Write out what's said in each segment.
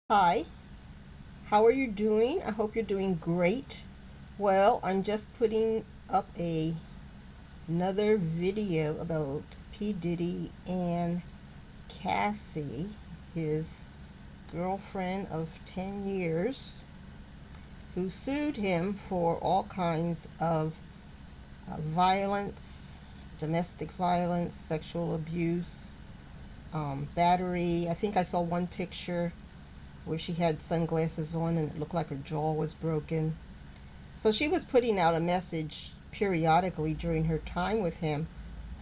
Hi, how are you doing? I hope you're doing great. Well, I'm just putting up another video about P. Diddy and Cassie, his girlfriend of 10 years, who sued him for all kinds of violence, domestic violence, sexual abuse, battery. I think I saw one picture where she had sunglasses on and it looked like her jaw was broken. So she was putting out a message periodically during her time with him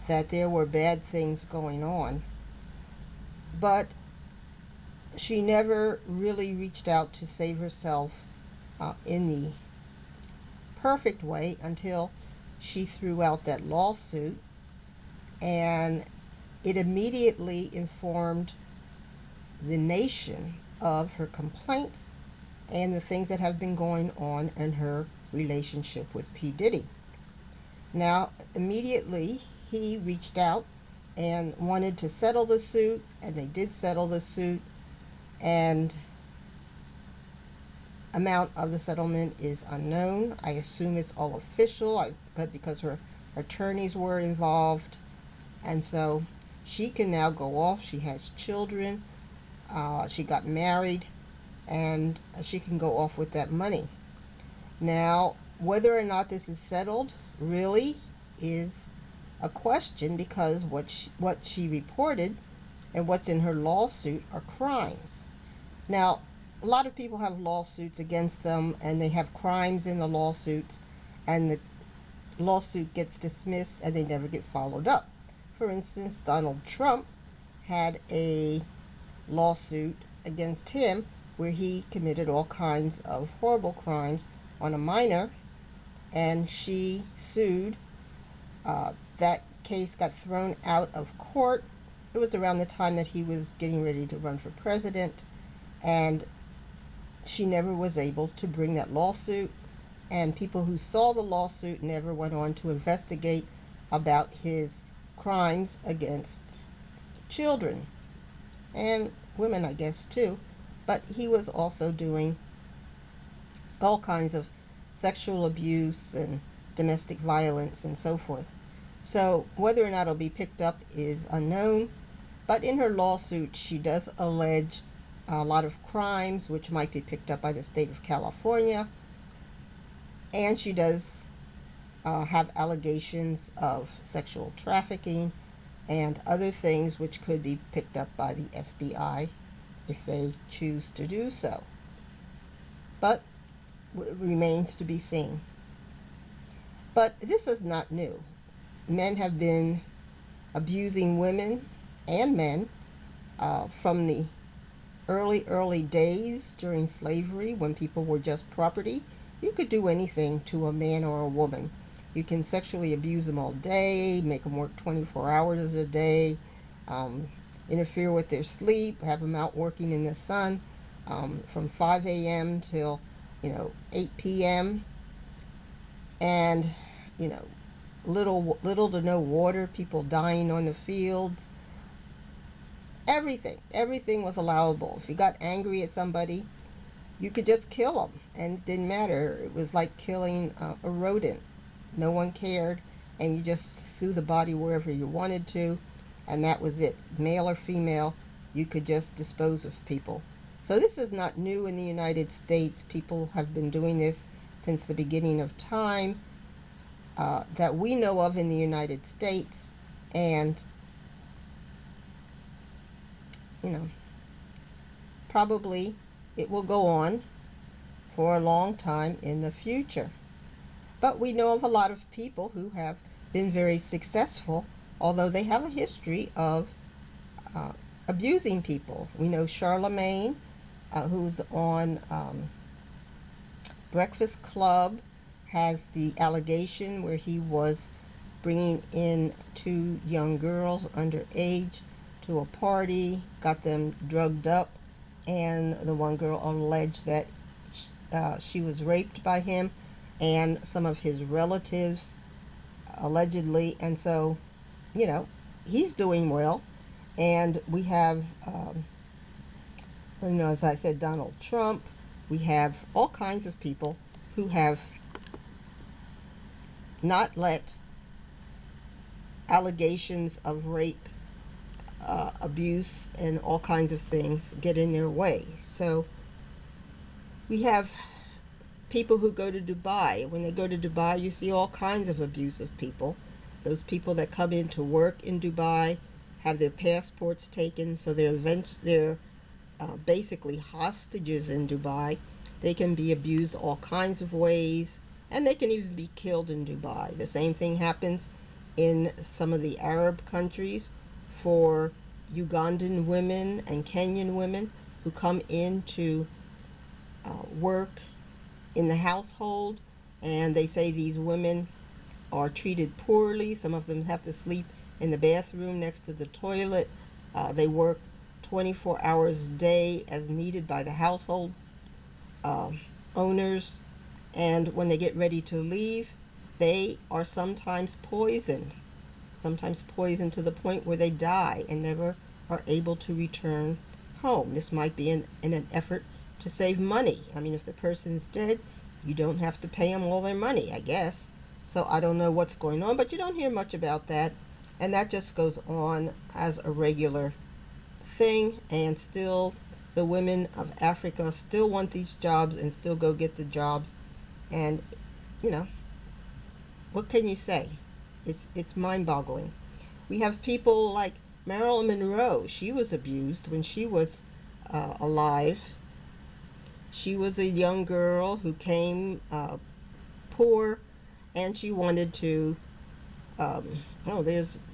that there were bad things going on. But she never really reached out to save herself in the perfect way until she threw out that lawsuit, and it immediately informed the nation of her complaints and the things that have been going on in her relationship with P. Diddy. Now, immediately he reached out and wanted to settle the suit, and they did settle the suit, and amount of the settlement is unknown. I assume it's all official because her attorneys were involved, and so she can now go off. She has children. She got married, and she can go off with that money. Now, whether or not this is settled really is a question, because what she reported and what's in her lawsuit are crimes. Now, a lot of people have lawsuits against them and they have crimes in the lawsuits, and the lawsuit gets dismissed and they never get followed up. For instance, Donald Trump had a lawsuit against him where he committed all kinds of horrible crimes on a minor, and she sued. That case got thrown out of court. It was around the time that he was getting ready to run for president, and she never was able to bring that lawsuit. And people who saw the lawsuit never went on to investigate about his crimes against children and women, I guess, too. But he was also doing all kinds of sexual abuse and domestic violence and so forth. So whether or not it'll be picked up is unknown. But in her lawsuit, she does allege a lot of crimes which might be picked up by the state of California. And she does have allegations of sexual trafficking and other things which could be picked up by the FBI if they choose to do so. But it remains to be seen. But this is not new. Men have been abusing women and men from the early days during slavery, when people were just property. You could do anything to a man or a woman. You can sexually abuse them all day, make them work 24 hours a day, interfere with their sleep, have them out working in the sun from 5 a.m. till 8 p.m. and you know little to no water, people dying on the field. Everything was allowable. If you got angry at somebody, you could just kill them, and it didn't matter. It was like killing a rodent. No one cared, and you just threw the body wherever you wanted to, and that was it. Male or female, you could just dispose of people. So this is not new in the United States. People have been doing this since the beginning of time, that we know of in the United States, and probably it will go on for a long time in the future. But we know of a lot of people who have been very successful, although they have a history of abusing people. We know Charlemagne, who's on Breakfast Club, has the allegation where he was bringing in two young girls underage to a party, got them drugged up, and the one girl alleged that she was raped by him and some of his relatives, allegedly. And so, he's doing well. And we have As I said, Donald Trump. We have all kinds of people who have not let allegations of rape, abuse, and all kinds of things get in their way. So we have people who go to Dubai. When they go to Dubai, you see all kinds of abusive people. Those people that come in to work in Dubai have their passports taken, so they're basically hostages in Dubai. They can be abused all kinds of ways, and they can even be killed in Dubai. The same thing happens in some of the Arab countries for Ugandan women and Kenyan women who come in to work in the household, and they say these women are treated poorly. Some of them have to sleep in the bathroom next to the toilet. They work 24 hours a day as needed by the household uh, owners, and when they get ready to leave, they are sometimes poisoned to the point where they die and never are able to return home. This might be in an effort to save money. I mean, if the person's dead, you don't have to pay them all their money, I guess. So I don't know what's going on, but you don't hear much about that. And that just goes on as a regular thing. And still, the women of Africa still want these jobs and still go get the jobs. And, you know, what can you say? It's mind-boggling. We have people like Marilyn Monroe. She was abused when she was alive. She was a young girl who came poor, and she wanted to. Let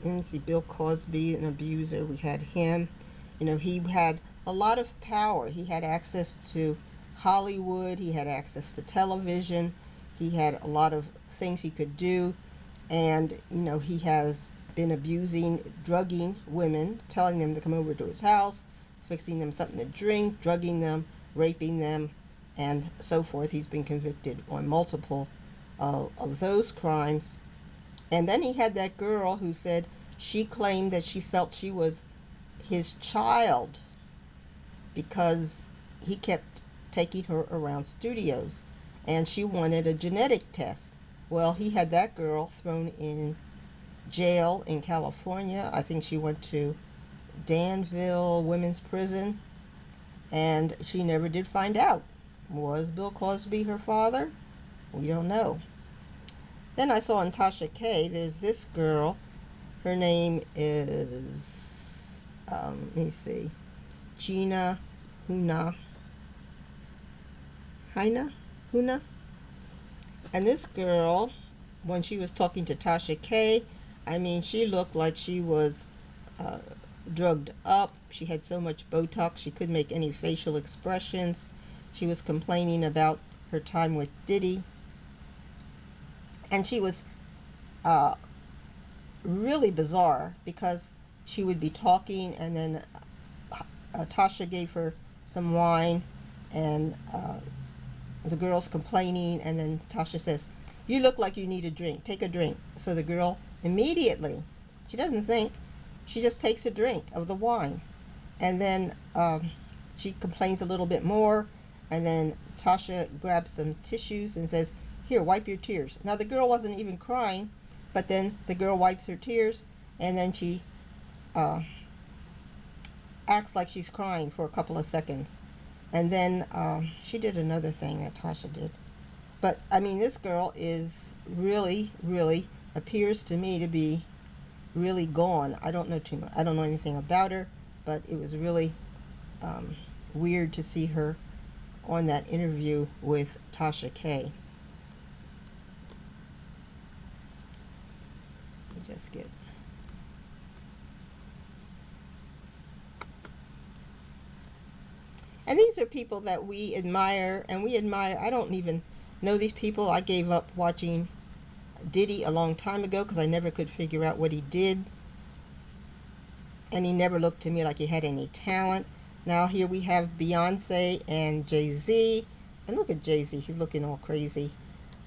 me see, Bill Cosby, an abuser. We had him. He had a lot of power. He had access to Hollywood. He had access to television. He had a lot of things he could do. And, he has been abusing, drugging women, telling them to come over to his house, fixing them something to drink, drugging them, raping them, and so forth. He's been convicted on multiple of those crimes. And then he had that girl who said she claimed that she felt she was his child because he kept taking her around studios, and she wanted a genetic test. Well, he had that girl thrown in jail in California. I think she went to Danville Women's Prison, and she never did find out. Was Bill Cosby her father? We don't know. Then I saw in Tasha K, there's this girl. Her name is, let me see, Gina Huna. Huna? And this girl, when she was talking to Tasha K, I mean, she looked like she was drugged up. She had so much Botox, she couldn't make any facial expressions. She was complaining about her time with Diddy. And she was really bizarre because she would be talking, and then Tasha gave her some wine, and the girl's complaining, and then Tasha says, "You look like you need a drink. Take a drink." So the girl immediately, she doesn't think, she just takes a drink of the wine. And then she complains a little bit more, and then Tasha grabs some tissues and says, "Here, wipe your tears." Now the girl wasn't even crying, but then the girl wipes her tears, and then she acts like she's crying for a couple of seconds. And then she did another thing that Tasha did. But, I mean, this girl is really, really, appears to me to be really gone. I don't know too much. I don't know anything about her, but it was really weird to see her on that interview with Tasha K. Let me just get... And these are people that we admire, and we admire. I don't even know these people. I gave up watching Diddy a long time ago because I never could figure out what he did. And he never looked to me like he had any talent. Now here we have Beyonce and Jay-Z. And look at Jay-Z. He's looking all crazy.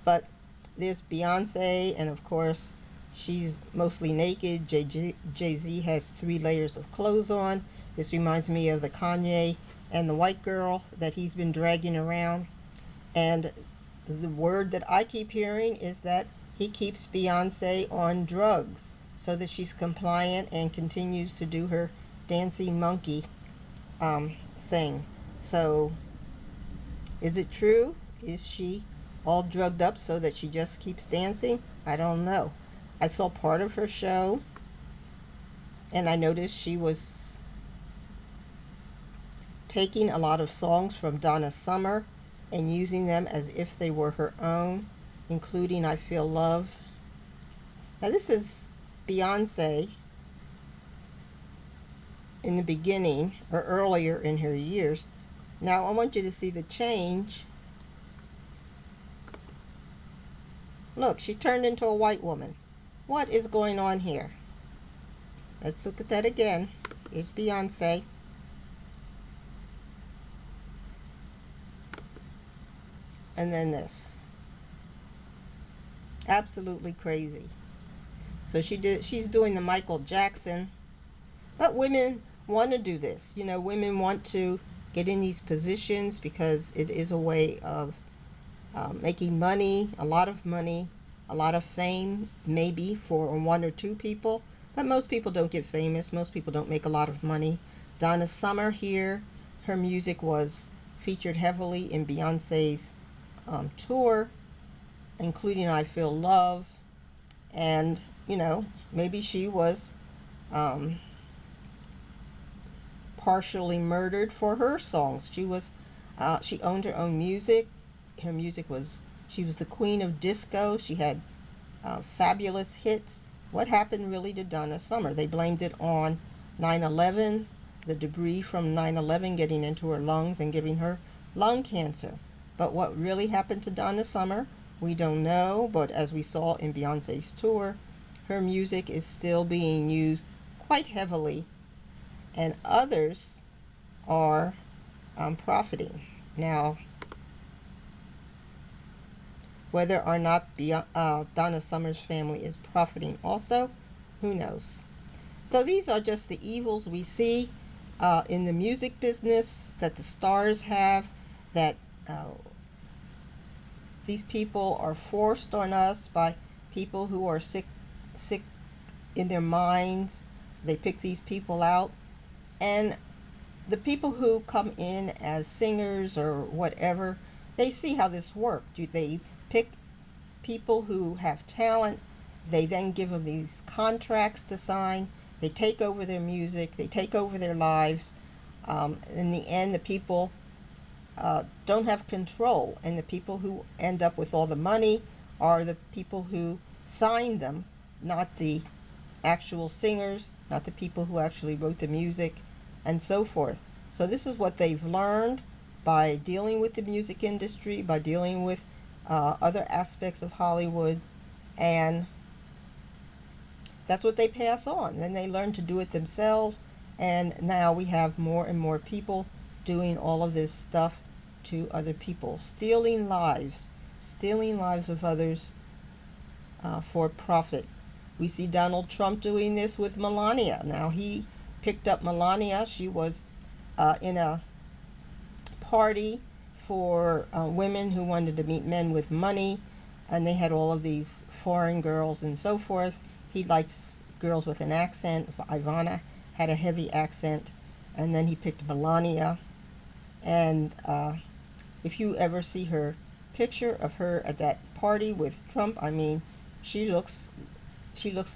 But there's Beyonce, and of course, she's mostly naked. Jay-Z has 3 layers of clothes on. This reminds me of the Kanye and the white girl that he's been dragging around. And the word that I keep hearing is that he keeps Beyonce on drugs so that she's compliant and continues to do her dancing monkey thing. So, is it true? Is she all drugged up so that she just keeps dancing? I don't know. I saw part of her show and I noticed she was taking a lot of songs from Donna Summer and using them as if they were her own, including I Feel Love. Now, this is Beyonce in the beginning or earlier in her years. Now, I want you to see the change. Look, she turned into a white woman. What is going on here? Let's look at that again. Here's Beyonce. And then this. Absolutely crazy. So she's doing the Michael Jackson. But women want to do this. You know, women want to get in these positions because it is a way of making money, a lot of fame, maybe for one or two people. But most people don't get famous. Most people don't make a lot of money. Donna Summer here, her music was featured heavily in Beyonce's tour, including I Feel Love. And, you know, maybe she was partially murdered for her songs. She owned her own music. Her music was, she was the queen of disco. She had fabulous hits. What happened really to Donna Summer? They blamed it on 9/11, the debris from 9/11 getting into her lungs and giving her lung cancer. But what really happened to Donna Summer, we don't know. But as we saw in Beyonce's tour, her music is still being used quite heavily, and others are profiting. Now, whether or not Donna Summer's family is profiting also, who knows? So these are just the evils we see in the music business that the stars have, that these people are forced on us by people who are sick in their minds. They pick these people out. And the people who come in as singers or whatever, they see how this works. They pick people who have talent. They then give them these contracts to sign. They take over their music. They take over their lives. In the end, the people don't have control. And the people who end up with all the money are the people who signed them, not the actual singers, not the people who actually wrote the music, and so forth. So this is what they've learned by dealing with the music industry, by dealing with other aspects of Hollywood, and that's what they pass on. Then they learn to do it themselves, and now we have more and more people doing all of this stuff to other people, stealing lives of others for profit. We see Donald Trump doing this with Melania. Now he picked up Melania. She was in a party for women who wanted to meet men with money, and they had all of these foreign girls and so forth. He likes girls with an accent. Ivana had a heavy accent, and then he picked Melania. And if you ever see her picture of her at that party with Trump, I mean, she looks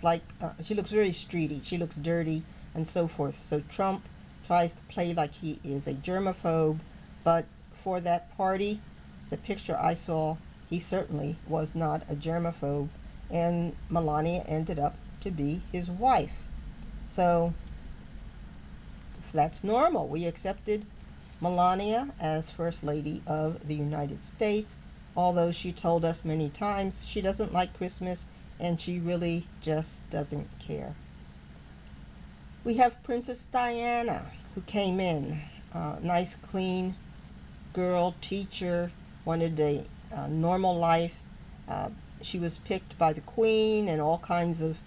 like she looks very streety. She looks dirty and so forth. So Trump tries to play like he is a germaphobe, but for that party, the picture I saw, he certainly was not a germaphobe, and Melania ended up to be his wife. So that's normal. We accepted Melania as First Lady of the United States, although she told us many times she doesn't like Christmas and she really just doesn't care. We have Princess Diana, who came in, nice, clean girl, teacher, wanted a normal life. She was picked by the Queen and all kinds of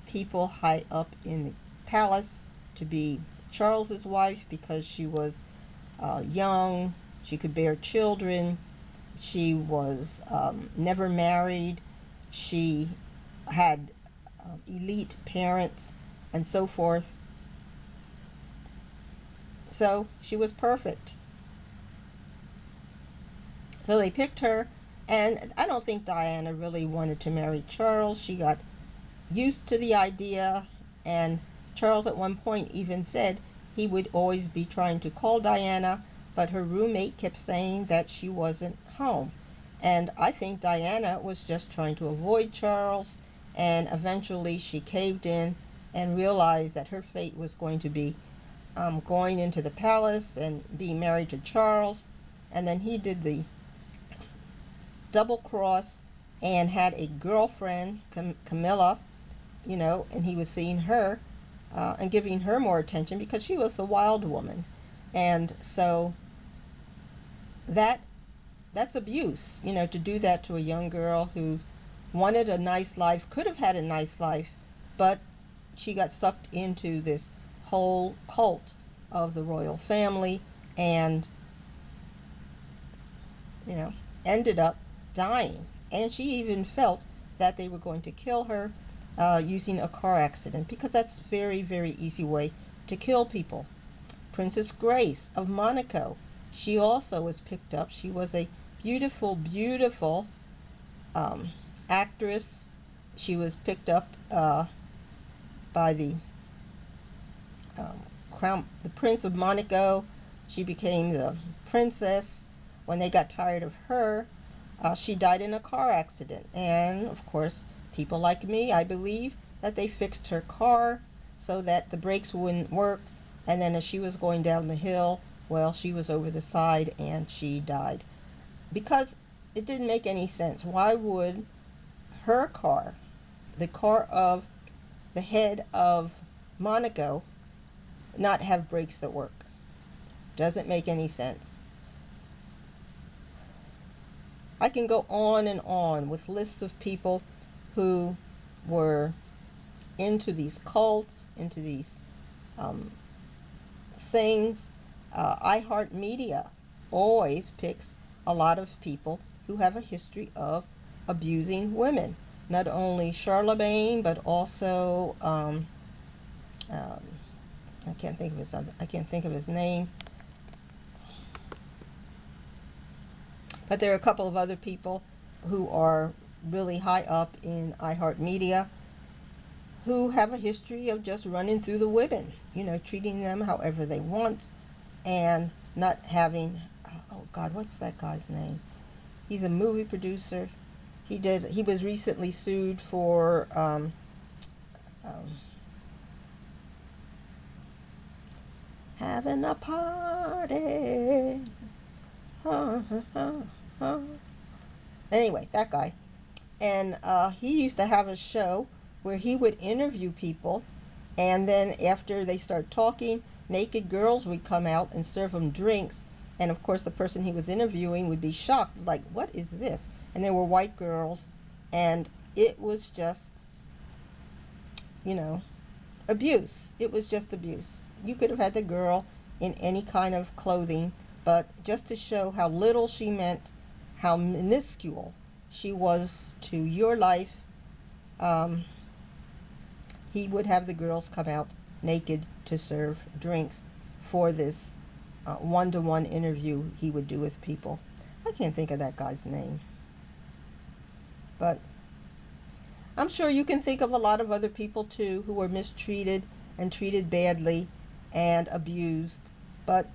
people high up in the palace to be Charles's wife because she was young. She could bear children. She was never married. She had elite parents and so forth. So she was perfect. So they picked her, and I don't think Diana really wanted to marry Charles. She got used to the idea, and Charles at one point even said he would always be trying to call Diana, but her roommate kept saying that she wasn't home. And I think Diana was just trying to avoid Charles, and eventually she caved in and realized that her fate was going to be going into the palace and being married to Charles. And then he did the double cross and had a girlfriend, Camilla, and he was seeing her and giving her more attention because she was the wild woman. And so that's abuse, to do that to a young girl who wanted a nice life, could have had a nice life, but she got sucked into this whole cult of the royal family and, ended up dying. And she even felt that they were going to kill her using a car accident, because that's a very, very easy way to kill people. Princess Grace of Monaco, she also was picked up. She was a beautiful, beautiful actress. She was picked up by the Prince of Monaco. She became the princess. When they got tired of her, she died in a car accident. And of course, people like me, I believe that they fixed her car so that the brakes wouldn't work. And then as she was going down the hill, well, she was over the side and she died. Because it didn't make any sense. Why would her car, the car of the head of Monaco, not have brakes that work? Doesn't make any sense. I can go on and on with lists of people who were into these cults, into these things. iHeartMedia always picks a lot of people who have a history of abusing women. Not only Charlemagne, but also I can't think of his name. But there are a couple of other people who are really high up in iHeartMedia who have a history of just running through the women, treating them however they want and not having, oh God, what's that guy's name? He's a movie producer. He was recently sued for having a party. Anyway, that guy. And he used to have a show where he would interview people, and then after they start talking, naked girls would come out and serve him drinks. And of course, the person he was interviewing would be shocked, like, what is this? And there were white girls, and it was just, abuse. It was just abuse. You could have had the girl in any kind of clothing, but just to show how little she meant, how minuscule she was to your life, he would have the girls come out naked to serve drinks for this one-to-one interview he would do with people. I can't think of that guy's name. But I'm sure you can think of a lot of other people too who were mistreated and treated badly and abused. But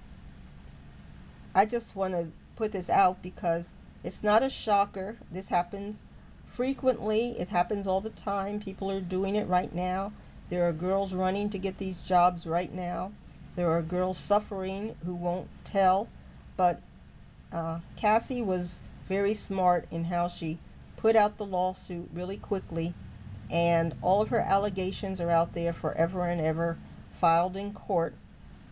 I just want to put this out because it's not a shocker. This happens frequently. It happens all the time. People are doing it right now. There are girls running to get these jobs right now. There are girls suffering who won't tell. But Cassie was very smart in how she put out the lawsuit really quickly. And all of her allegations are out there forever and ever, filed in court.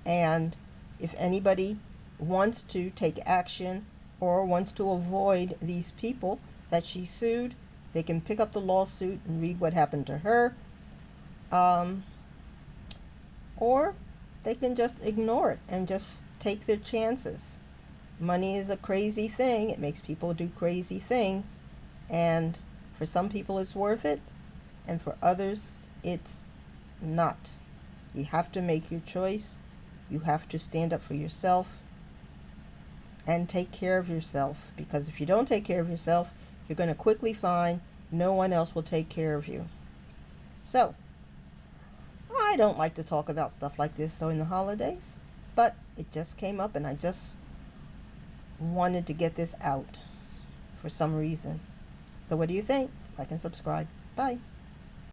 And if anybody wants to take action or wants to avoid these people that she sued, they can pick up the lawsuit and read what happened to her. Or they can just ignore it and just take their chances. Money is a crazy thing. It makes people do crazy things. And for some people it's worth it, and for others it's not. You have to make your choice. You have to stand up for yourself and take care of yourself, because if you don't take care of yourself, you're going to quickly find no one else will take care of you. So, I don't like to talk about stuff like this during the holidays, but it just came up and I just wanted to get this out for some reason. So what do you think? Like and subscribe. Bye.